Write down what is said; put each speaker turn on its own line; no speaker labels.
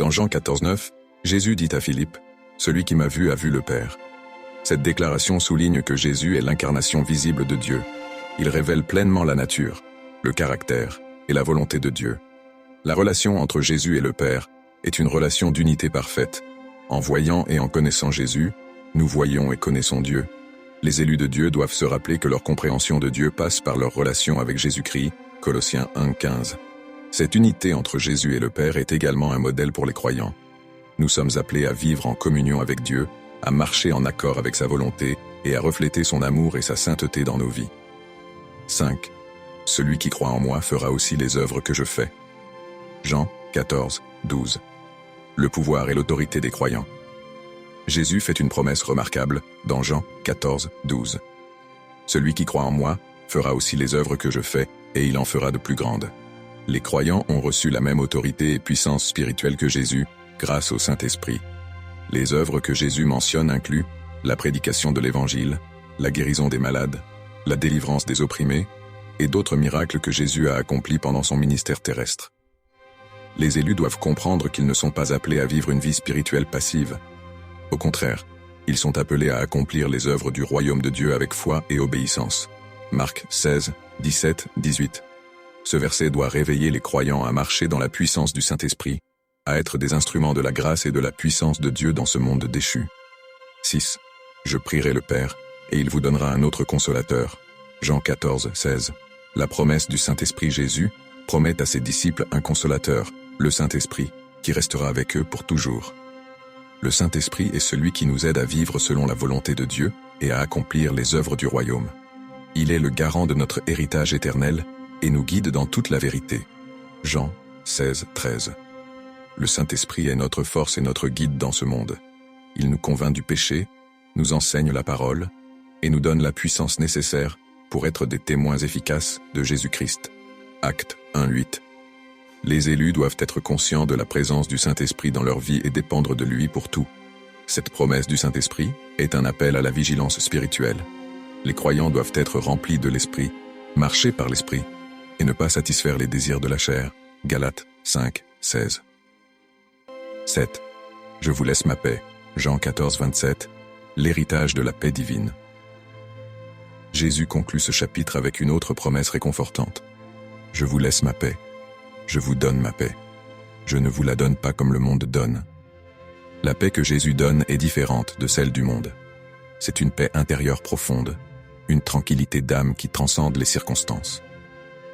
Dans Jean 14,9, Jésus dit à Philippe, « Celui qui m'a vu a vu le Père ». Cette déclaration souligne que Jésus est l'incarnation visible de Dieu. Il révèle pleinement la nature, le caractère et la volonté de Dieu. La relation entre Jésus et le Père est une relation d'unité parfaite. En voyant et en connaissant Jésus, nous voyons et connaissons Dieu. Les élus de Dieu doivent se rappeler que leur compréhension de Dieu passe par leur relation avec Jésus-Christ, Colossiens 1,15. Cette unité entre Jésus et le Père est également un modèle pour les croyants. Nous sommes appelés à vivre en communion avec Dieu, à marcher en accord avec sa volonté et à refléter son amour et sa sainteté dans nos vies. 5. Celui qui croit en moi fera aussi les œuvres que je fais. Jean 14, 12. Le pouvoir et l'autorité des croyants. Jésus fait une promesse remarquable dans Jean 14, 12. Celui qui croit en moi fera aussi les œuvres que je fais, et il en fera de plus grandes. Les croyants ont reçu la même autorité et puissance spirituelle que Jésus, grâce au Saint-Esprit. Les œuvres que Jésus mentionne incluent la prédication de l'Évangile, la guérison des malades, la délivrance des opprimés, et d'autres miracles que Jésus a accomplis pendant son ministère terrestre. Les élus doivent comprendre qu'ils ne sont pas appelés à vivre une vie spirituelle passive. Au contraire, ils sont appelés à accomplir les œuvres du royaume de Dieu avec foi et obéissance. Marc 16, 17, 18. Ce verset doit réveiller les croyants à marcher dans la puissance du Saint-Esprit, à être des instruments de la grâce et de la puissance de Dieu dans ce monde déchu. 6. Je prierai le Père, et il vous donnera un autre consolateur. Jean 14, 16. La promesse du Saint-Esprit. Jésus promet à ses disciples un consolateur, le Saint-Esprit, qui restera avec eux pour toujours. Le Saint-Esprit est celui qui nous aide à vivre selon la volonté de Dieu et à accomplir les œuvres du royaume. Il est le garant de notre héritage éternel et nous guide dans toute la vérité. Jean 16, 13. Le Saint-Esprit est notre force et notre guide dans ce monde. Il nous convainc du péché, nous enseigne la parole et nous donne la puissance nécessaire pour être des témoins efficaces de Jésus-Christ. Actes 1:8. Les élus doivent être conscients de la présence du Saint-Esprit dans leur vie et dépendre de lui pour tout. Cette promesse du Saint-Esprit est un appel à la vigilance spirituelle. Les croyants doivent être remplis de l'Esprit, marcher par l'Esprit, et ne pas satisfaire les désirs de la chair. Galates 5, 16. 7. Je vous laisse ma paix. Jean 14, 27. L'héritage de la paix divine. Jésus conclut ce chapitre avec une autre promesse réconfortante. Je vous laisse ma paix. Je vous donne ma paix. Je ne vous la donne pas comme le monde donne. La paix que Jésus donne est différente de celle du monde. C'est une paix intérieure profonde, une tranquillité d'âme qui transcende les circonstances.